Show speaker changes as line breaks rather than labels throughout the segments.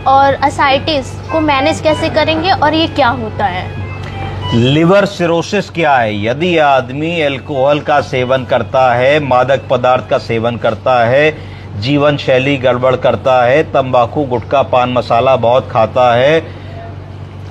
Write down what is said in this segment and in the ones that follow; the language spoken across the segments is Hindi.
और असाइटिस को मैनेज कैसे करेंगे और ये क्या होता है?
लिवर सिरोसिस क्या है? यदि आदमी अल्कोहल का सेवन करता है, मादक पदार्थ का सेवन करता है, जीवन शैली गड़बड़ करता है, तंबाकू गुटखा पान मसाला बहुत खाता है,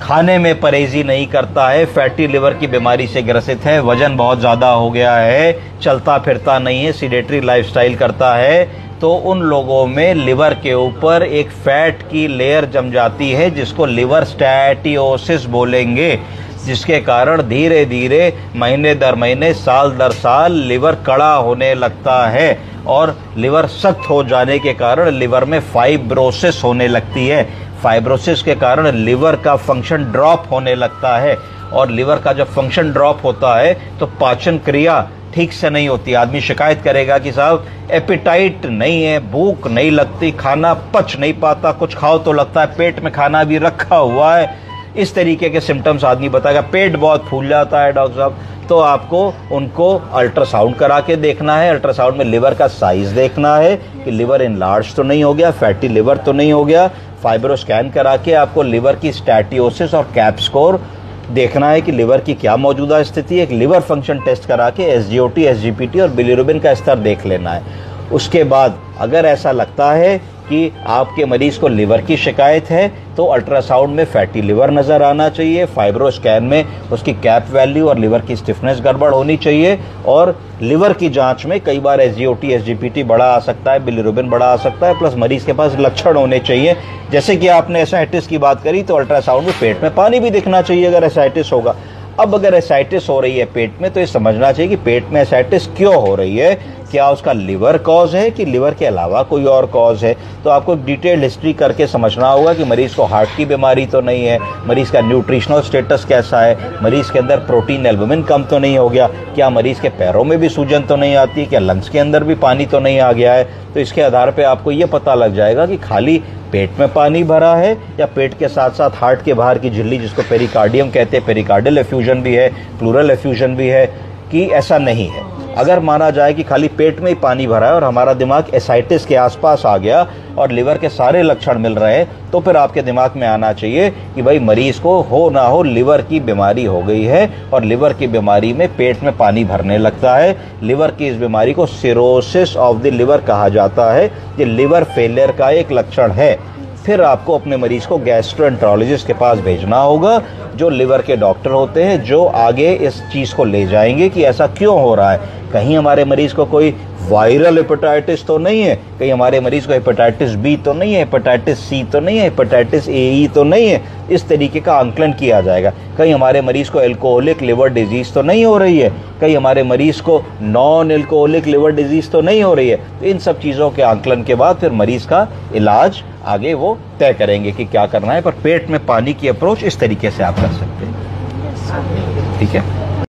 खाने में परहेजी नहीं करता है, फैटी लिवर की बीमारी से ग्रसित है, वजन बहुत ज़्यादा हो गया है, चलता फिरता नहीं है, सीडेटरी लाइफस्टाइल करता है, तो उन लोगों में लिवर के ऊपर एक फैट की लेयर जम जाती है जिसको लिवर स्टैटियोसिस बोलेंगे, जिसके कारण धीरे धीरे महीने दर महीने साल दर साल लिवर कड़ा होने लगता है और लिवर सख्त हो जाने के कारण लिवर में फाइब्रोसिस होने लगती है। फाइब्रोसिस के कारण लिवर का फंक्शन ड्रॉप होने लगता है और लिवर का जब फंक्शन ड्रॉप होता है तो पाचन क्रिया ठीक से नहीं होती। आदमी शिकायत करेगा कि साहब एपिटाइट नहीं है, भूख नहीं लगती, खाना पच नहीं पाता, कुछ खाओ तो लगता है पेट में खाना भी रखा हुआ है। इस तरीके के सिम्टम्स आदमी बताएगा। पेट बहुत फूल जाता है डॉक्टर साहब, तो आपको उनको अल्ट्रासाउंड करा के देखना है। अल्ट्रासाउंड में लिवर का साइज देखना है कि लिवर इनलार्ज तो नहीं हो गया, फैटी लिवर तो नहीं हो गया। फाइब्रो स्कैन करा के आपको लिवर की स्टैटियोसिस और कैप स्कोर देखना है कि लिवर की क्या मौजूदा स्थिति है। एक लिवर फंक्शन टेस्ट करा के एसजीओटी, एसजीपीटी और बिलिरुबिन का स्तर देख लेना है। उसके बाद अगर ऐसा लगता है कि आपके मरीज को लिवर की शिकायत है तो अल्ट्रासाउंड में फैटी लिवर नजर आना चाहिए, फाइब्रो स्कैन में उसकी कैप वैल्यू और लिवर की स्टिफनेस गड़बड़ होनी चाहिए और लिवर की जांच में कई बार एसजीओटी, एसजीपीटी बड़ा आ सकता है, बिलिरुबिन बड़ा आ सकता है, प्लस मरीज के पास लक्षण होने चाहिए। जैसे कि आपने एसाइटिस की बात करी तो अल्ट्रासाउंड में पेट में पानी भी दिखना चाहिए अगर एसाइटिस होगा। अब अगर एसाइटिस हो रही है पेट में तो ये समझना चाहिए कि पेट में एसाइटिस क्यों हो रही है, क्या उसका लिवर कॉज है कि लिवर के अलावा कोई और कॉज है। तो आपको डिटेल्ड हिस्ट्री करके समझना होगा कि मरीज को हार्ट की बीमारी तो नहीं है, मरीज का न्यूट्रिशनल स्टेटस कैसा है, मरीज के अंदर प्रोटीन एल्बुमिन कम तो नहीं हो गया, क्या मरीज के पैरों में भी सूजन तो नहीं आती, क्या लंग्स के अंदर भी पानी तो नहीं आ गया है। तो इसके आधार पर आपको ये पता लग जाएगा कि खाली पेट में पानी भरा है या पेट के साथ साथ हार्ट के बाहर की झिल्ली जिसको पेरिकार्डियम कहते हैं, पेरिकार्डियल एफ्यूजन भी है, प्लूरल एफ्यूजन भी है, कि ऐसा नहीं है। अगर माना जाए कि खाली पेट में ही पानी भरा है और हमारा दिमाग एसाइटिस के आसपास आ गया और लिवर के सारे लक्षण मिल रहे हैं तो फिर आपके दिमाग में आना चाहिए कि भाई मरीज को हो ना हो लिवर की बीमारी हो गई है और लिवर की बीमारी में पेट में पानी भरने लगता है। लिवर की इस बीमारी को सिरोसिस ऑफ द लिवर कहा जाता है। ये लिवर फेलियर का एक लक्षण है। फिर आपको अपने मरीज को गैस्ट्रोएंटरोलॉजिस्ट के पास भेजना होगा जो लिवर के डॉक्टर होते हैं, जो आगे इस चीज़ को ले जाएंगे कि ऐसा क्यों हो रहा है। कहीं हमारे मरीज को कोई वायरल हेपेटाइटिस तो नहीं है, कहीं हमारे मरीज को हेपेटाइटिस बी तो नहीं है, हेपेटाइटिस सी तो नहीं है, हेपेटाइटिस ए तो नहीं है। इस तरीके का आंकलन किया जाएगा। कहीं हमारे मरीज को एल्कोहलिक लिवर डिजीज तो नहीं हो रही है, कहीं हमारे मरीज को नॉन एल्कोहलिक लिवर डिजीज तो नहीं हो रही है। तो इन सब चीज़ों के आंकलन के बाद फिर मरीज का इलाज आगे वो तय करेंगे कि क्या करना है। पर पेट में पानी की अप्रोच इस तरीके से आप कर सकते हैं। ठीक है।